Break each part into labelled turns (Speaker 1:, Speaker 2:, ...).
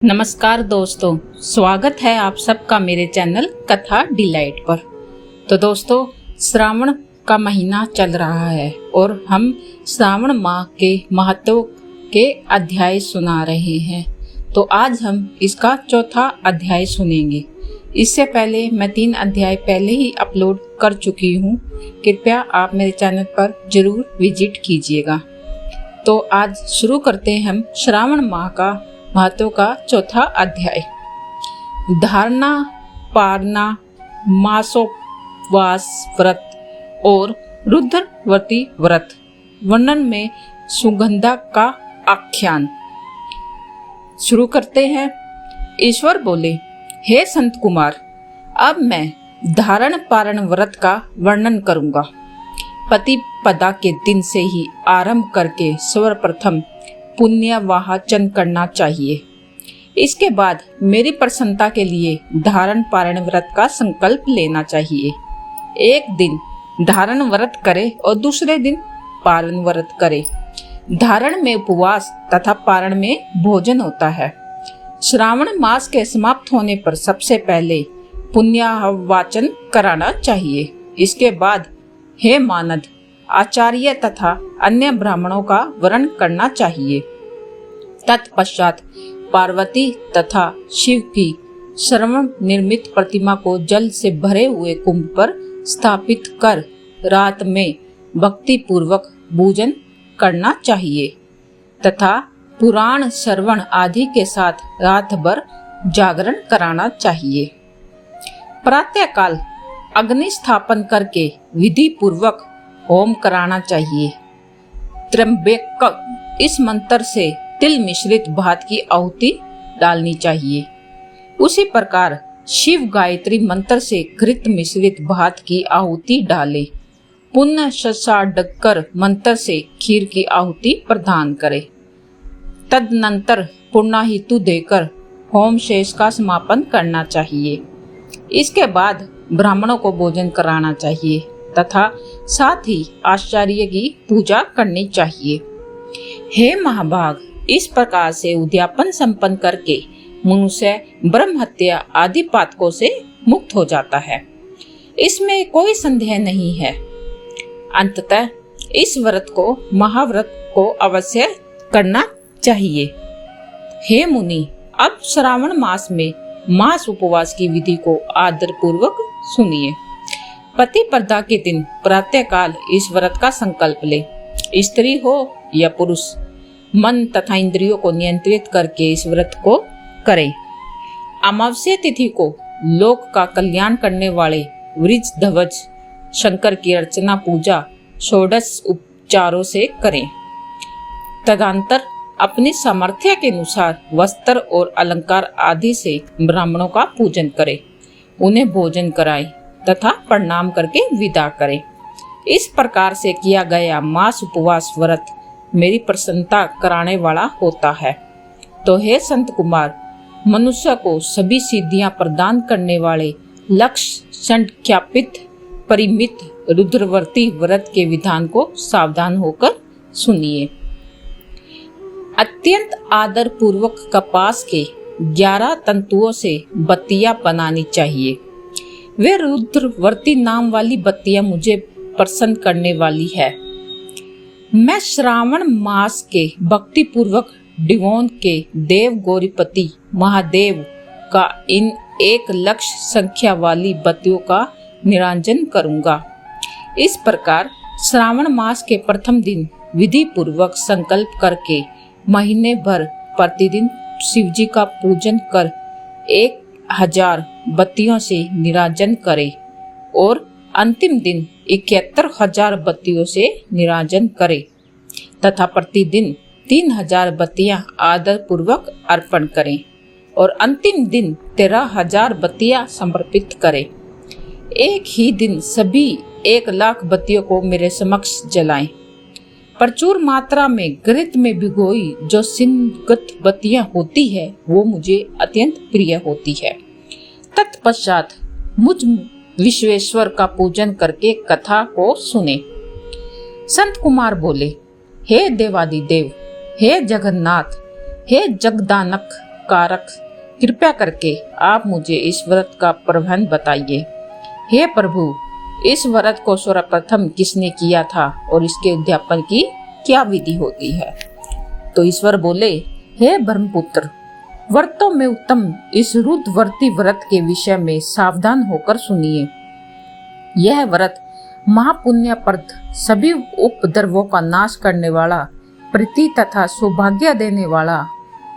Speaker 1: नमस्कार दोस्तों, स्वागत है आप सबका मेरे चैनल कथा डिलाइट पर। तो दोस्तों, श्रावण का महीना चल रहा है और हम श्रावण माह के महत्व के अध्याय सुना रहे हैं। तो आज हम इसका चौथा अध्याय सुनेंगे। इससे पहले मैं 3 अध्याय पहले ही अपलोड कर चुकी हूँ। कृपया आप मेरे चैनल पर जरूर विजिट कीजिएगा। तो आज शुरू करते हैं हम श्रावण माह का महत्व का चौथा अध्याय। धारणा, पारना, मासोपवास व्रत और रुद्रवती व्रत वर्णन में सुगंधा का आख्यान। शुरू करते हैं। ईश्वर बोले, हे संत कुमार, अब मैं धारण पारण व्रत का वर्णन करूंगा। प्रतिपदा के दिन से ही आरंभ करके सर्वप्रथम पुण्य वाचन करना चाहिए। इसके बाद मेरी प्रसन्नता के लिए धारण पारण व्रत का संकल्प लेना चाहिए। एक दिन धारण व्रत करे और दूसरे दिन पारण व्रत करे। धारण में उपवास तथा पारण में भोजन होता है। श्रावण मास के समाप्त होने पर सबसे पहले पुण्य वाचन कराना चाहिए। इसके बाद हे मानद, आचार्य तथा अन्य ब्राह्मणों का वरण करना चाहिए। तत्पश्चात पार्वती तथा शिव की श्रवण निर्मित प्रतिमा को जल से भरे हुए कुंभ पर स्थापित कर रात में भक्ति पूर्वक पूजन करना चाहिए तथा पुराण श्रवण आदि के साथ रात भर जागरण कराना चाहिए। प्रातःकाल अग्नि स्थापन करके विधि पूर्वक होम कराना चाहिए। त्र्यंबक इस मंत्र से तिल मिश्रित भात की आहुति डालनी चाहिए। उसी प्रकार शिव गायत्री मंत्र से घृत मिश्रित भात की आहुति डाले। पुण्य षडाक्षर मंत्र से खीर की आहुति प्रदान करे। तदनंतर पूर्णाहुति देकर होम शेष का समापन करना चाहिए। इसके बाद ब्राह्मणों को भोजन कराना चाहिए तथा साथ ही आचार्य की पूजा करनी चाहिए। हे महाभाग, इस प्रकार से उद्यापन संपन्न करके मनुष्य ब्रह्म हत्या आदि पातकों से मुक्त हो जाता है। इसमें कोई संदेह नहीं है। अंततः इस व्रत को महाव्रत को अवश्य करना चाहिए। हे मुनि, अब श्रावण मास में मास उपवास की विधि को आदर पूर्वक सुनिए। प्रतिपदा के दिन प्रातःकाल इस व्रत का संकल्प ले। स्त्री हो या पुरुष, मन तथा इंद्रियों को नियंत्रित करके इस व्रत को करें। अमावस्या तिथि को लोक का कल्याण करने वाले वृष ध्वज शंकर की अर्चना पूजा षोडश उपचारों से करें। तदंतर अपनी सामर्थ्य के अनुसार वस्त्र और अलंकार आदि से ब्राह्मणों का पूजन करें, उन्हें भोजन कराएं तथा प्रणाम करके विदा करें। इस प्रकार से किया गया मास उपवास व्रत मेरी प्रसन्नता कराने वाला होता है। तो हे संत कुमार, मनुष्य को सभी सिद्धियां प्रदान करने वाले लक्ष्य संख्यापित परिमित रुद्रवर्ती व्रत के विधान को सावधान होकर सुनिए। अत्यंत आदर पूर्वक कपास के 11 तंतुओं से बत्तियां बनानी चाहिए। वे रुद्रवर्ती नाम वाली बत्तियां मुझे प्रसन्न करने वाली है। मैं श्रावण मास के भक्ति पूर्वक डिवोन के देव गौरीपति महादेव का इन 1 लाख संख्या वाली बत्तियों का निरांजन करूंगा। इस प्रकार श्रावण मास के प्रथम दिन विधि पूर्वक संकल्प करके महीने भर प्रतिदिन शिवजी का पूजन कर 1000 बत्तियों से निराजन करे और अंतिम दिन 71,000 बत्तियों से निराजन करे तथा प्रतिदिन 3000 बत्तियां आदर पूर्वक अर्पण करें और अंतिम दिन 13,000 बत्तियां समर्पित करें। एक ही दिन सभी 1 लाख बत्तियों को मेरे समक्ष जलाएं। प्रचुर मात्रा में घृत में भिगोई जो सिंगत बत्तियां होती है वो मुझे अत्यंत प्रिय होती है। तत्पश्चात मुझ विश्वेश्वर का पूजन करके कथा को सुने। संत कुमार बोले, हे देवादिदेव, हे जगन्नाथ, हे जगदानक, कारक, कृपया करके आप मुझे इस व्रत का प्रबंध बताइए। हे प्रभु, इस व्रत को सर्वप्रथम किसने किया था और इसके उद्यापन की क्या विधि होती है? तो ईश्वर बोले, हे ब्रह्मपुत्र, व्रतों में उत्तम इस रुद्रवर्ती व्रत के विषय में सावधान होकर सुनिए। यह व्रत महापुण्यप्रद, सभी उपद्रवों का नाश करने वाला, प्रीति तथा सौभाग्य देने वाला,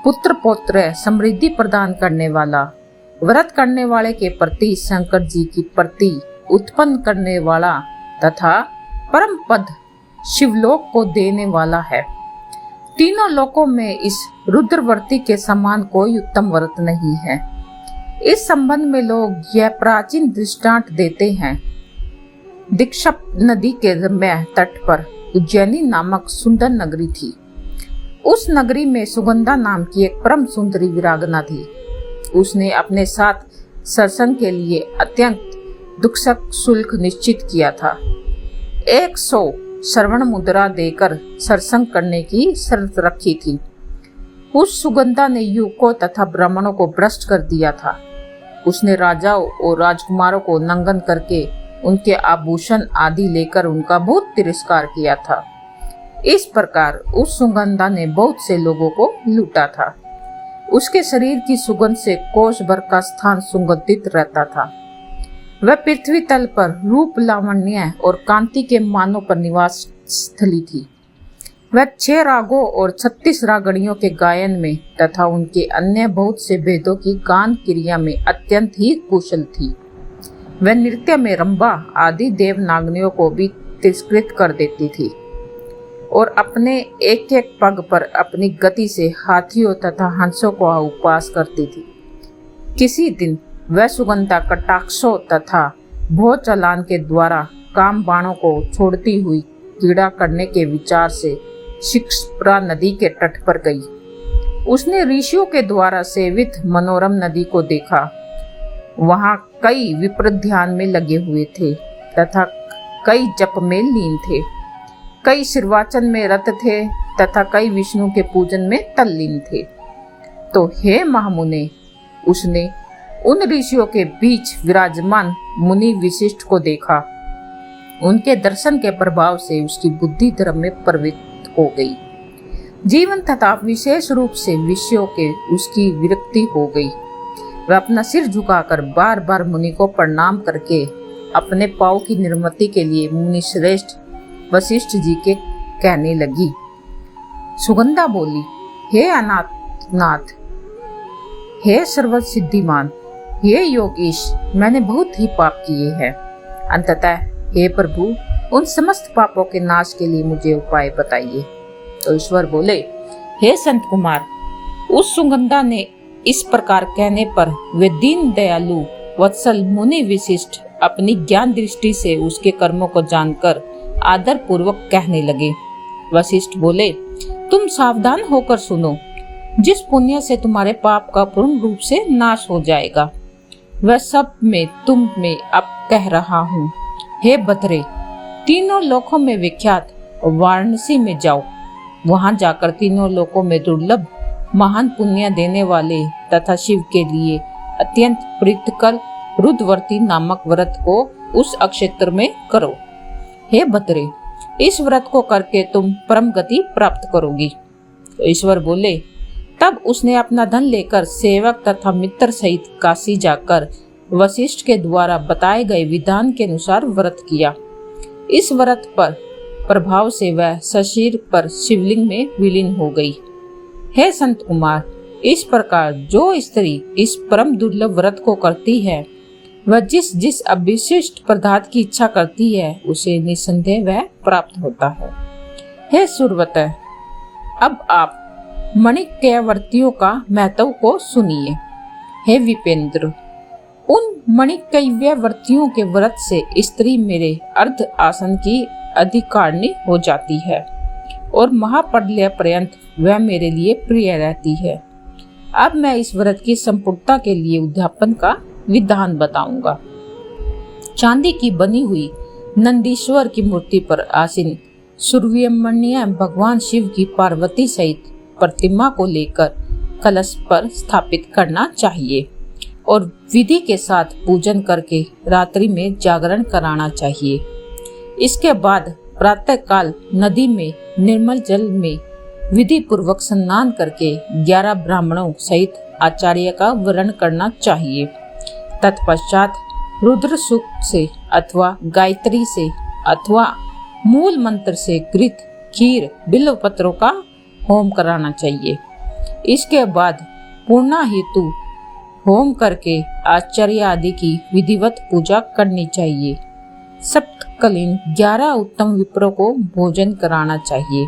Speaker 1: पुत्र पौत्र समृद्धि प्रदान करने वाला, व्रत करने वाले के प्रति शंकर जी की प्रति उत्पन्न करने वाला तथा परम पद शिवलोक को देने वाला है। तीनों लोकों में इस रुद्रवर्ती के समान कोई उत्तम व्रत नहीं है। इस संबंध में लोग यह प्राचीन दृष्टांत देते हैं। दीक्षप नदी के रम्य तट पर उज्जैनी नामक सुंदर नगरी थी। उस नगरी में सुगंधा नाम की एक परम सुंदरी विरागना थी। उसने अपने साथ सत्संग के लिए अत्यंत दुखसक शुल्क निश्चित किया था। 100 श्रवण मुद्रा देकर सत्संग करने की शर्त रखी थी। उस सुगंधा ने युवकों तथा ब्राह्मणों को भ्रष्ट कर दिया था। उसने राजाओं और राजकुमारों को नंगन करके उनके आभूषण आदि लेकर उनका बहुत तिरस्कार किया था। इस प्रकार उस सुगंधा ने बहुत से लोगों को लूटा था। उसके शरीर की सुगंध से कोष भर का स्थान सुगंधित रहता था। वह पृथ्वी तल पर रूप, लावण्य और कांति के मानों पर निवास स्थली थी। वह 6 रागों और 36 रागणियों के गायन में तथा उनके अन्य बहुत से भेदों की गान क्रिया में अत्यंत ही कुशल थी। वह नृत्य में रंभा आदि देवनागनियों को भी तिरस्कृत कर देती थी और अपने एक एक पग पर अपनी गति से हाथियों तथा हंसों को उपवास करती थी। किसी दिन वह सुगंधा कटाक्षों तथा भो चलान के द्वारा काम बाणों को छोड़ती हुई क्रीड़ा करने के विचार से शिप्रा नदी के तट पर गई। उसने ऋषियों के द्वारा सेवित मनोरम नदी को देखा। वहां कई विप्र ध्यान में लगे हुए थे तथा कई जप में लीन थे, कई सिरवाचन में रत थे तथा कई विष्णु के पूजन में तल्लीन थे। तो हे महामुने, उसने उन ऋषियों के बीच विराजमान मुनि वशिष्ठ को देखा। उनके दर्शन के प्रभाव से उसकी बुद्धि धर्म में प्रवृत्त हो गई। जीवन तथा विशेष रूप से विषयों के उसकी विरक्ति हो गई। वह अपना सिर झुकाकर बार बार मुनि को प्रणाम करके अपने पाँव की निर्मति के लिए मुनि श्रेष्ठ वशिष्ठ जी के कहने लगी। सुगंधा बोली, हे अनाथनाथ, हे सर्वसिद्धिमान, हे योगेश, मैंने बहुत ही पाप किए हैं। अंततः हे प्रभु, उन समस्त पापों के नाश के लिए मुझे उपाय बताइए। तो ईश्वर बोले, हे संत कुमार, उस सुगंधा ने इस प्रकार कहने पर वे दीन दयालु वत्सल मुनि विशिष्ट अपनी ज्ञान दृष्टि से उसके कर्मों को जानकर आदर पूर्वक कहने लगे। वशिष्ठ बोले, तुम सावधान होकर सुनो। जिस पुण्य से तुम्हारे पाप का पूर्ण रूप से नाश हो जाएगा, वह सब मैं तुम में अब कह रहा हूँ। हे बतरे, तीनों लोकों में विख्यात वाराणसी में जाओ। वहां जाकर तीनों लोकों में दुर्लभ महान पुण्य देने वाले तथा शिव के लिए अत्यंत प्रीतिकर रुद्रवर्ती नामक व्रत को उस अक्षेत्र में करो। हे बतरे, इस व्रत को करके तुम परम गति प्राप्त करोगी। तो ईश्वर बोले, तब उसने अपना धन लेकर सेवक तथा मित्र सहित काशी जाकर वशिष्ठ के द्वारा बताए गए विधान के अनुसार व्रत किया। इस व्रत पर प्रभाव से वह शरीर पर शिवलिंग में विलीन हो गई। हे संत कुमार, इस प्रकार जो स्त्री इस परम दुर्लभ व्रत को करती है, वह जिस जिस अविशिष्ट पदार्थ की इच्छा करती है, उसे निसंदेह वह प्राप्त होता है। हे सुरवत, अब आप मणिकैवर्तियों का महत्व को सुनिए। हे विपेंद्र, उन मणिकैवर्तियों के व्रत से स्त्री मेरे अर्ध आसन की अधिकारिणी हो जाती है और महाप्रलय पर्यंत वह मेरे लिए प्रिय रहती है। अब मैं इस व्रत की संपूर्णता के लिए उद्यापन का विधान बताऊंगा। चांदी की बनी हुई नंदीश्वर की मूर्ति पर आसीन सुब्रह्मण्य भगवान शिव की पार्वती सहित प्रतिमा को लेकर कलश पर स्थापित करना चाहिए और विधि के साथ पूजन करके रात्रि में जागरण कराना चाहिए। इसके बाद प्रातः काल नदी में निर्मल जल में विधि पूर्वक स्नान करके 11 ब्राह्मणों सहित आचार्य का वरण करना चाहिए। तत्पश्चात रुद्र सूक्त से अथवा गायत्री से अथवा मूल मंत्र से घृत, खीर, बिल्व पत्रों का होम कराना चाहिए। इसके बाद पूर्णा हेतु होम करके आचार्य आदि की विधिवत पूजा करनी चाहिए। सप्तकालीन 11 उत्तम विप्रों को भोजन कराना चाहिए।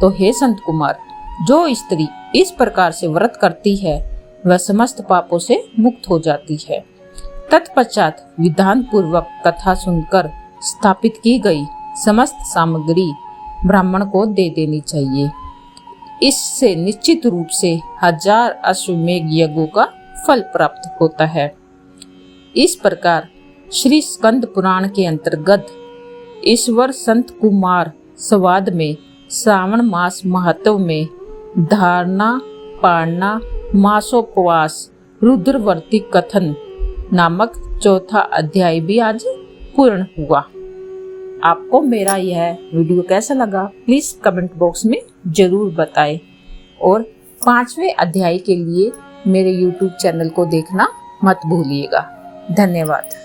Speaker 1: तो हे संत कुमार, जो स्त्री इस प्रकार से व्रत करती है वह समस्त पापों से मुक्त हो जाती है। तत्पश्चात विधान पूर्वक कथा सुनकर स्थापित की गई समस्त सामग्री ब्राह्मण को दे देनी चाहिए। इससे निश्चित रूप से 1000 अश्वमेघ यज्ञों का फल प्राप्त होता है। इस प्रकार श्री स्कंद पुराण के अंतर्गत ईश्वर संत कुमार संवाद में श्रावण मास महत्व में धारणा, पारणा, मासोपवास, रुद्रवर्ती कथन नामक चौथा अध्याय भी आज पूर्ण हुआ। आपको मेरा यह वीडियो कैसा लगा प्लीज कमेंट बॉक्स में जरूर बताएं और 5वें अध्याय के लिए मेरे YouTube चैनल को देखना मत भूलिएगा। धन्यवाद।